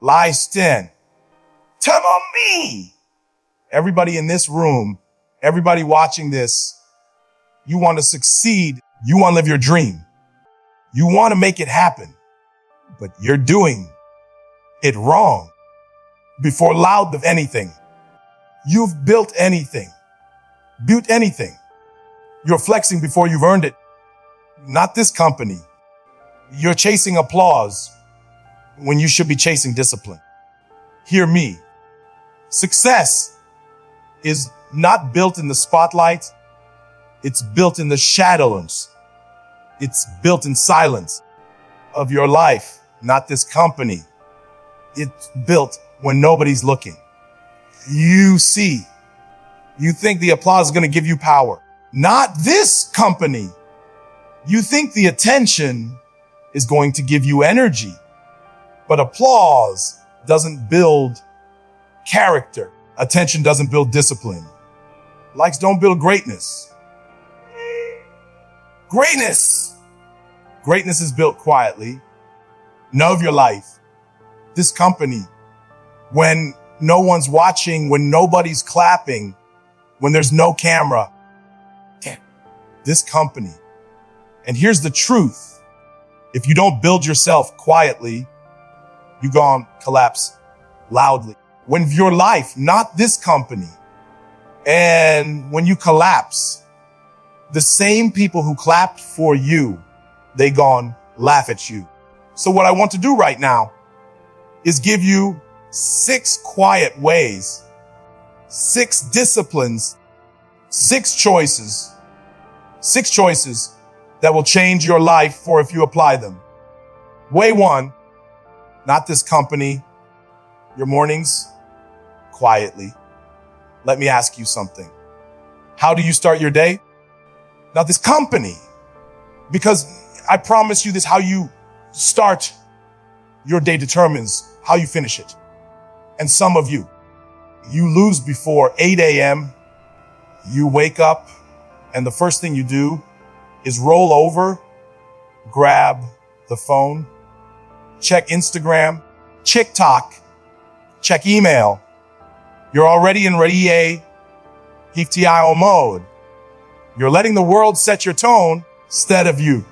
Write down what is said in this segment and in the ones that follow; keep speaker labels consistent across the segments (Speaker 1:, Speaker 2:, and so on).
Speaker 1: Lies 10. Come on me. Everybody in this room, everybody watching this, you want to succeed. You want to live your dream. You want to make it happen, but you're doing it wrong. Before loud of anything, you've built anything. You're flexing before you've earned it. Not this company. You're chasing applause when you should be chasing discipline. Hear me. Success is not built in the spotlight. It's built in the shadows. It's built in silence of your life, not this company. It's built when nobody's looking. You see, you think the applause is going to give you power. Not this company. You think the attention is going to give you energy. But applause doesn't build character. Attention doesn't build discipline. Likes don't build greatness. Greatness is built quietly. Know your life. This company, when no one's watching, when nobody's clapping, when there's no camera. This company. And here's the truth. If you don't build yourself quietly, you're gonna collapse loudly. When your life, not this company, and when you collapse, the same people who clapped for you, they gonna laugh at you. So what I want to do right now is give you 6 quiet ways, 6 disciplines, 6 choices that will change your life for if you apply them. Way 1, not this company, your mornings quietly. Let me ask you something. How do you start your day? Not this company. Because I promise you this, how you start your day determines how you finish it. And some of you lose before 8 a.m. You wake up and the first thing you do is roll over, grab the phone, check Instagram, TikTok, check email. You're already in PTIO mode. You're letting the world set your tone instead of you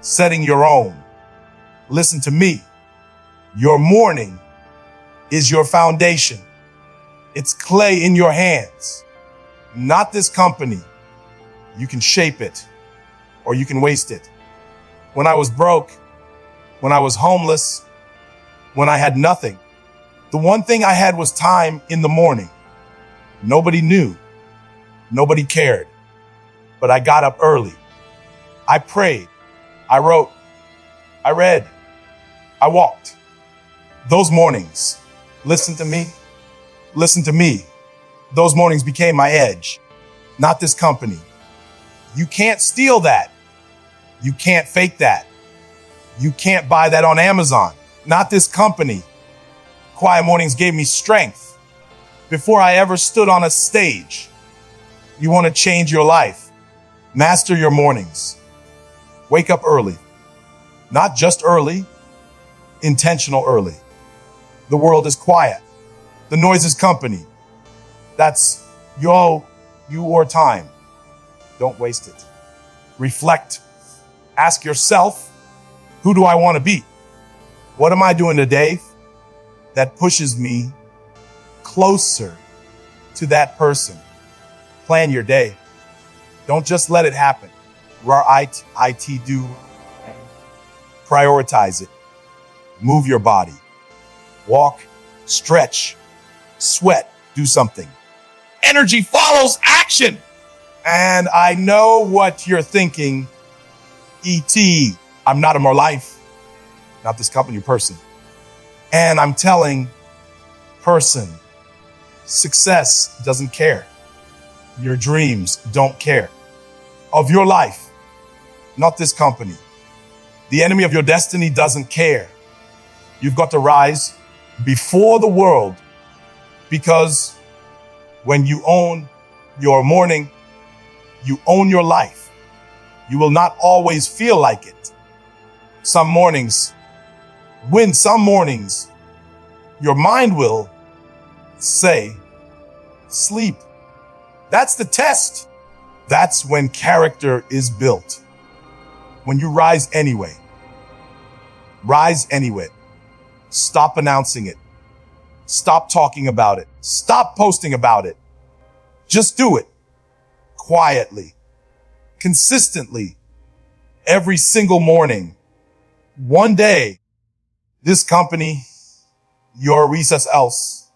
Speaker 1: setting your own. Listen to me. Your morning is your foundation. It's clay in your hands, not this company. You can shape it or you can waste it. When I was broke, when I was homeless, when I had nothing, the one thing I had was time in the morning. Nobody knew. Nobody cared. But I got up early. I prayed. I wrote. I read. I walked. Those mornings, listen to me. Those mornings became my edge, not this company. You can't steal that. You can't fake that. You can't buy that on Amazon, not this company. Quiet mornings gave me strength before I ever stood on a stage. You want to change your life. Master your mornings. Wake up early. Not just early, intentional early. The world is quiet. The noise is company. That's your time. Don't waste it. Reflect. Ask yourself, who do I want to be? What am I doing today that pushes me closer to that person? Plan your day. Don't just let it happen. Do. Prioritize it. Move your body. Walk, stretch, sweat, do something. Energy follows action. And I know what you're thinking. E.T., I'm not a more life, not this company person. And I'm telling person, success doesn't care. Your dreams don't care. Of your life, not this company. The enemy of your destiny doesn't care. You've got to rise before the world, because when you own your morning, you own your life. You will not always feel like it. Some mornings When some mornings your mind will say, sleep. That's the test. That's when character is built. When you rise anyway. Rise anyway. Stop announcing it. Stop talking about it. Stop posting about it. Just do it. Quietly. Consistently. Every single morning. One day, this company, your recess else,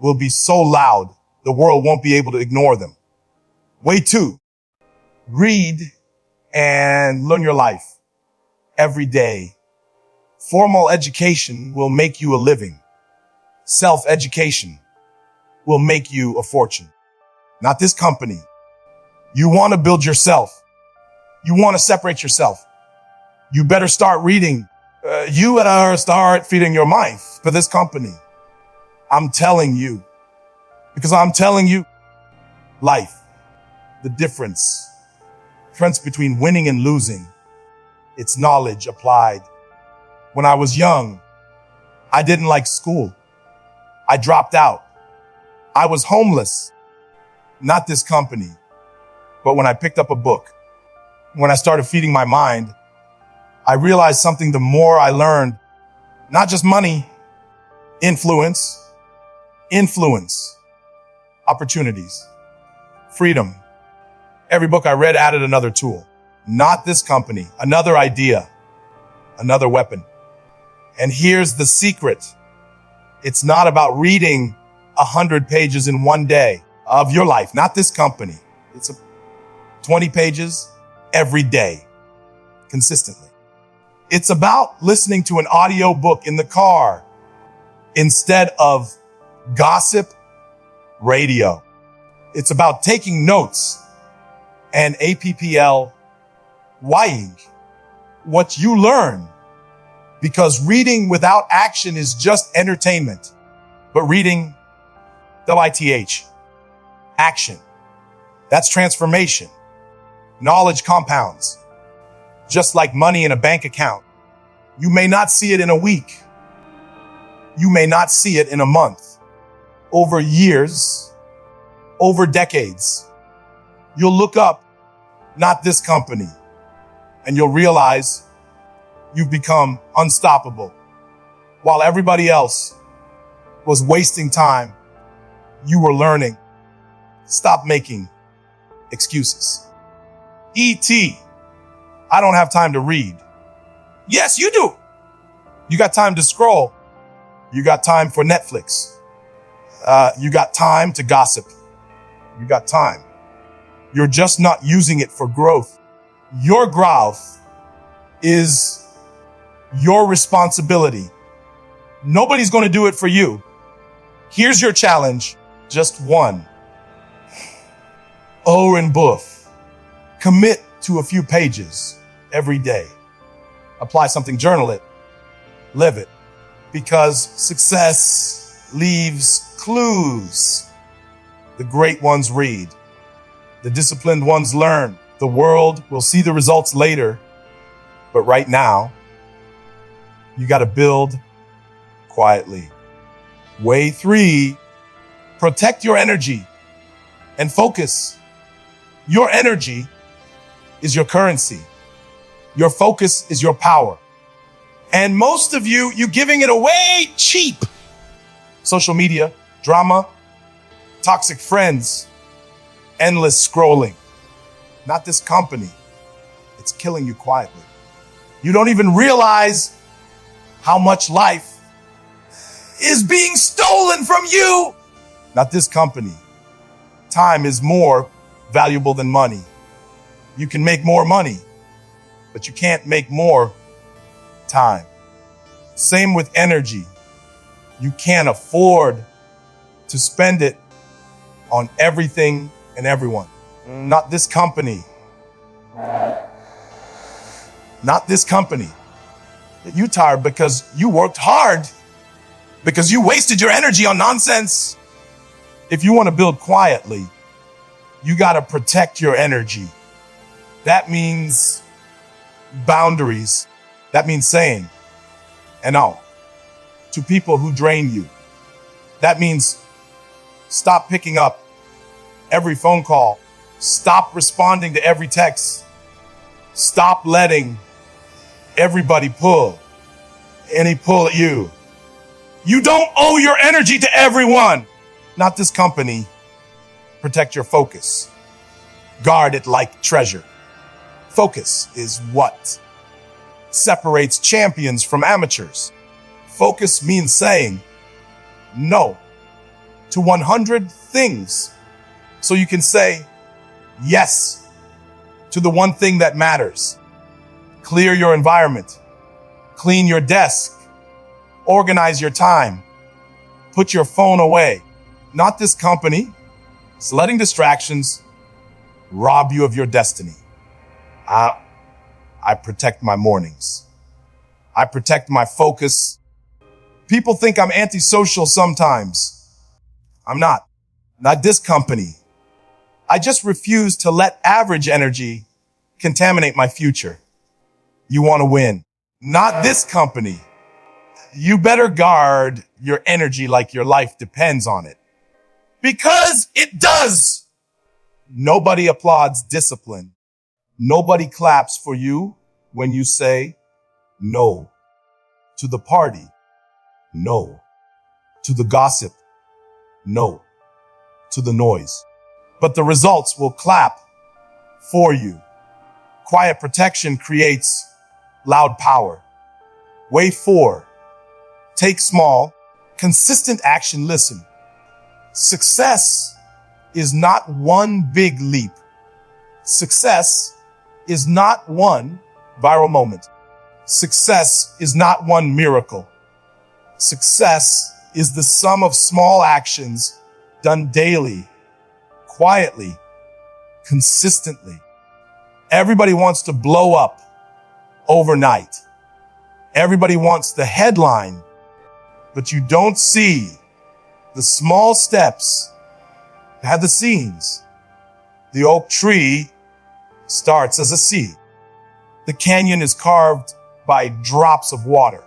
Speaker 1: will be so loud, the world won't be able to ignore them. Way 2, read and learn your life every day. Formal education will make you a living. Self-education will make you a fortune. Not this company. You want to build yourself. You want to separate yourself. You better start reading. You better start feeding your mind for this company. I'm telling you, because I'm telling you, life, the difference between winning and losing, it's knowledge applied. When I was young, I didn't like school. I dropped out. I was homeless. Not this company. But when I picked up a book, when I started feeding my mind, I realized something the more I learned, not just money, influence, opportunities, freedom. Every book I read added another tool. Not this company, another idea, another weapon. And here's the secret. It's not about reading 100 pages in one day of your life. Not this company. It's 20 pages every day, consistently. It's about listening to an audio book in the car instead of gossip radio. It's about taking notes and APPLYing what you learn, because reading without action is just entertainment. But reading, WITH, action, that's transformation. Knowledge compounds, just like money in a bank account. You may not see it in a week. You may not see it in a month. Over years, over decades, you'll look up, not this company, and you'll realize you've become unstoppable. While everybody else was wasting time, you were learning. Stop making excuses. E.T. I don't have time to read. Yes, you do. You got time to scroll. You got time for Netflix. You got time to gossip. You got time. You're just not using it for growth. Your growth is your responsibility. Nobody's going to do it for you. Here's your challenge. Just one. Oren Buff. Commit to a few pages every day. Apply something, journal it, live it, because success leaves clues. The great ones read. The disciplined ones learn. The world will see the results later. But right now, you got to build quietly. Way 3, protect your energy and focus. Your energy is your currency. Your focus is your power. And most of you giving it away cheap. Social media, drama, toxic friends, endless scrolling. Not this company. It's killing you quietly. You don't even realize how much life is being stolen from you. Not this company. Time is more valuable than money. You can make more money, but you can't make more time. Same with energy. You can't afford to spend it on everything and everyone. Not this company. Not this company. You tired because you worked hard, because you wasted your energy on nonsense. If you want to build quietly, you got to protect your energy. That means boundaries. That means saying, And no, to people who drain you. That means stop picking up every phone call. Stop responding to every text. Stop letting everybody pull any pull at you. You don't owe your energy to everyone, not this company. Protect your focus. Guard it like treasure. Focus is what separates champions from amateurs. Focus means saying no to 100 things so you can say yes to the one thing that matters. Clear your environment. Clean your desk. Organize your time. Put your phone away. Not this company. It's letting distractions rob you of your destiny. I protect my mornings. I protect my focus. People think I'm antisocial sometimes. I'm not. Not this company. I just refuse to let average energy contaminate my future. You want to win. Not this company. You better guard your energy like your life depends on it. Because it does. Nobody applauds discipline. Nobody claps for you when you say no to the party. No to the gossip. No to the noise. But the results will clap for you. Quiet protection creates loud power. Way 4. Take small, consistent action. Listen. Success is not one big leap. Success is not one viral moment. Success is not one miracle. Success is the sum of small actions done daily, quietly, consistently. Everybody wants to blow up overnight. Everybody wants the headline, but you don't see the small steps behind the scenes. The oak tree starts as a seed. The canyon is carved by drops of water.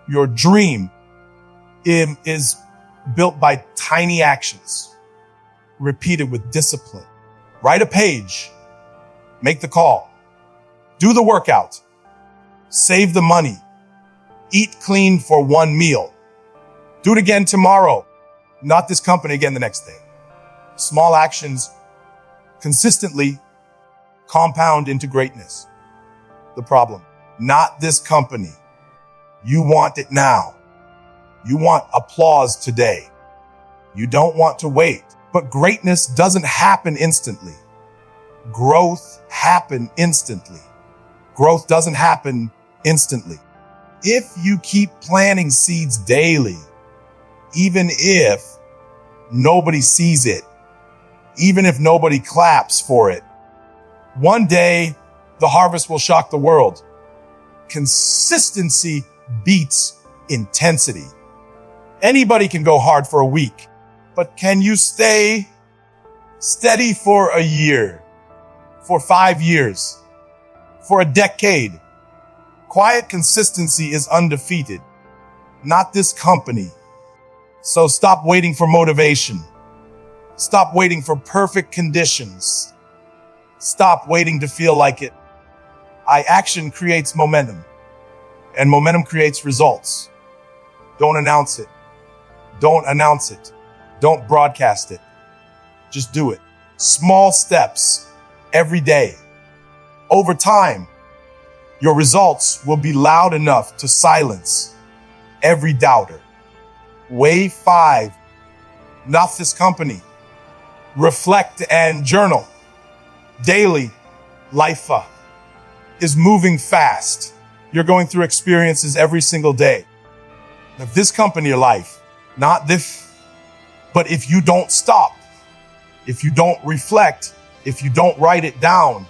Speaker 1: Your dream is built by tiny actions, repeated with discipline. Write a page, make the call, do the workout, save the money, eat clean for one meal. Do it again tomorrow, not this company again the next day. Small actions consistently compound into greatness. The problem, not this company. You want it now. You want applause today. You don't want to wait. But greatness doesn't happen instantly. Growth happens instantly. Growth doesn't happen instantly. If you keep planting seeds daily, even if nobody sees it, even if nobody claps for it, one day the harvest will shock the world. Consistency beats intensity. Anybody can go hard for a week, but can you stay steady for a year, for 5 years, for a decade? Quiet consistency is undefeated, not this company. So stop waiting for motivation. Stop waiting for perfect conditions. Stop waiting to feel like it. Action creates momentum, and momentum creates results. Don't announce it. Don't announce it. Don't broadcast it. Just do it. Small steps every day. Over time, your results will be loud enough to silence every doubter. Way 5, not this company. Reflect and journal. Daily, life is moving fast. You're going through experiences every single day. If this company, your life, not this, but if you don't stop, if you don't reflect, if you don't write it down,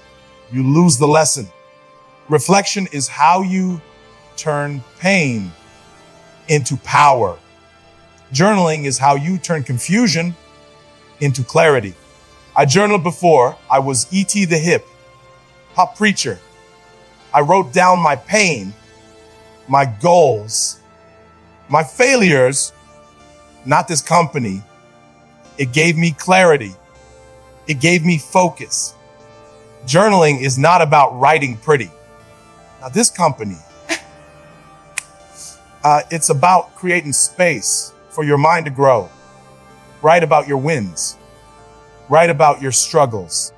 Speaker 1: you lose the lesson. Reflection is how you turn pain into power. Journaling is how you turn confusion into clarity. I journaled before I was E.T. the hip hop preacher. I wrote down my pain my goals, my failures, not this company. It gave me clarity. It gave me focus. Journaling is not about writing pretty. Now this company, it's about creating space for your mind to grow. Write about your wins. Write about your struggles.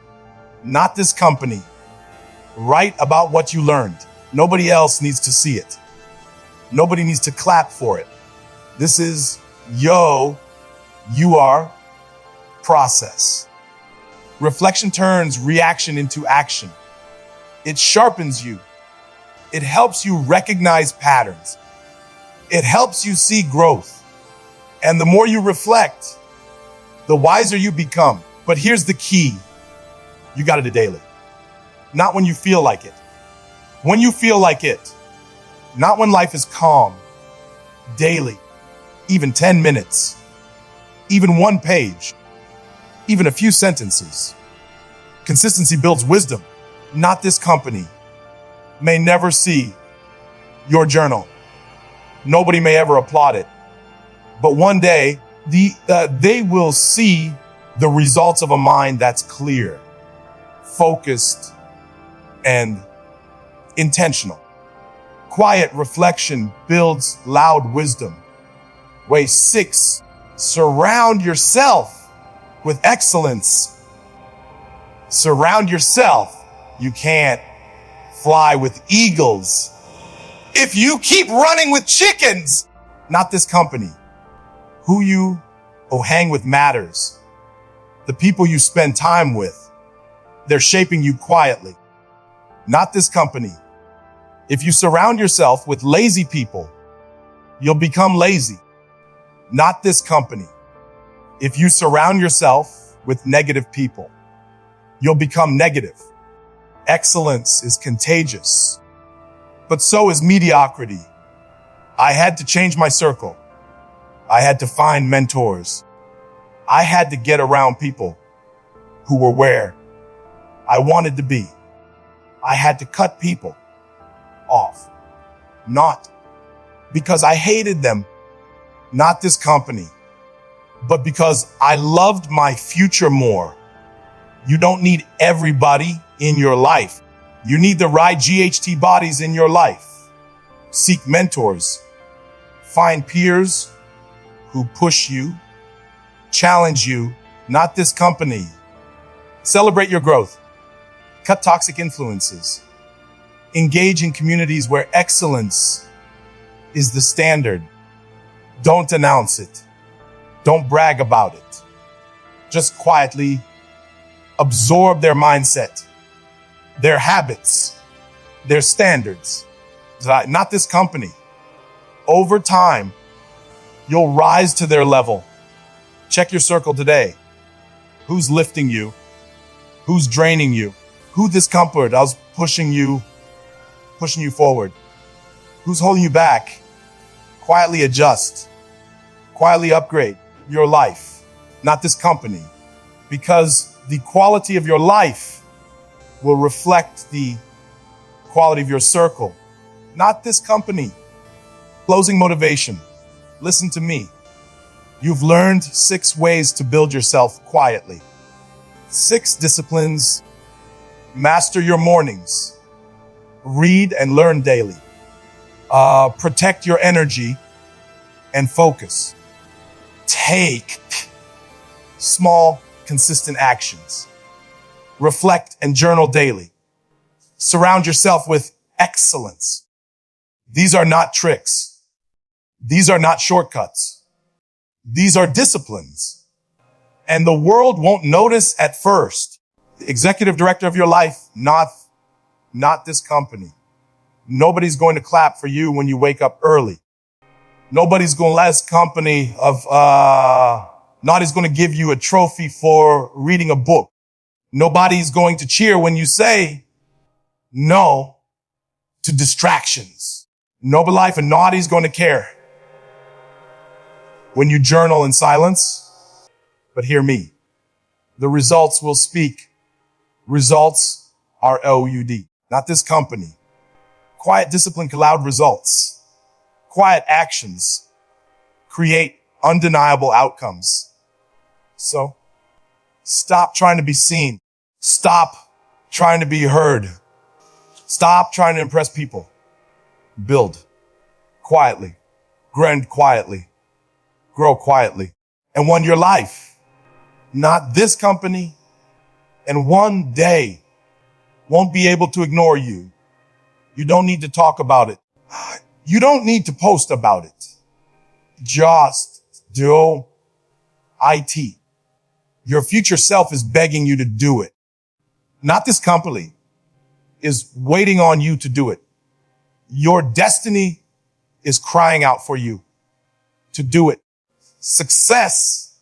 Speaker 1: Not this company. Write about what you learned. Nobody else needs to see it. Nobody needs to clap for it. This is you are process. Reflection turns reaction into action. It sharpens you. It helps you recognize patterns. It helps you see growth. And the more you reflect, the wiser you become. But here's the key. You got to do daily. Not when you feel like it. When you feel like it. Not when life is calm. Daily. Even 10 minutes. Even one page. Even a few sentences. Consistency builds wisdom. Not this company. May never see your journal. Nobody may ever applaud it. But one day, they will see the results of a mind that's clear, focused, and intentional. Quiet reflection builds loud wisdom. Way 6, surround yourself with excellence. Surround yourself. You can't fly with eagles if you keep running with chickens. Not this company. Who you hang with matters. The people you spend time with, they're shaping you quietly. Not this company. If you surround yourself with lazy people, you'll become lazy. Not this company. If you surround yourself with negative people, you'll become negative. Excellence is contagious, but so is mediocrity. I had to change my circle. I had to find mentors. I had to get around people who were where I wanted to be. I had to cut people off, not because I hated them, not this company, but because I loved my future more. You don't need everybody in your life. You need the right GHT bodies in your life. Seek mentors. Find peers who push you, challenge you, not this company. Celebrate your growth. Cut toxic influences. Engage in communities where excellence is the standard. Don't announce it. Don't brag about it. Just quietly absorb their mindset, their habits, their standards. Not this company. Over time, you'll rise to their level. Check your circle today. Who's lifting you? Who's draining you? Who discomfort is pushing you forward? Who's holding you back? Quietly adjust. Quietly upgrade your life, not this company. Because the quality of your life will reflect the quality of your circle, not this company. Closing motivation. Listen to me. You've learned 6 ways to build yourself quietly. 6 disciplines. Master your mornings. Read and learn daily. Protect your energy and focus. Take small, consistent actions. Reflect and journal daily. Surround yourself with excellence. These are not tricks. These are not shortcuts. These are disciplines. And the world won't notice at first. The executive director of your life, not this company. Nobody's going to clap for you when you wake up early. Nobody's going to let this company nobody's going to give you a trophy for reading a book. Nobody's going to cheer when you say no to distractions. Nobody life and nobody's going to care when you journal in silence. But hear me. The results will speak. Results are OUD, not this company. Quiet discipline, loud results. Quiet actions create undeniable outcomes. So stop trying to be seen. Stop trying to be heard. Stop trying to impress people. Build quietly, grind quietly, grow quietly, and one your life, not this company, and one day won't be able to ignore you. You don't need to talk about it. You don't need to post about it. Just do IT. Your future self is begging you to do it. Not this company is waiting on you to do it. Your destiny is crying out for you to do it. Success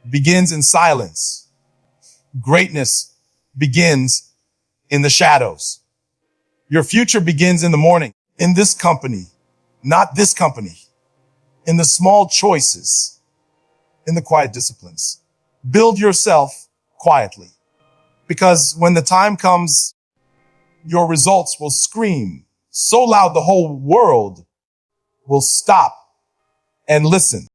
Speaker 1: begins in silence. Greatness begins in the shadows. Your future begins in the morning, in this company, not this company, in the small choices, in the quiet disciplines. Build yourself quietly, because when the time comes, your results will scream so loud the whole world will stop and listen.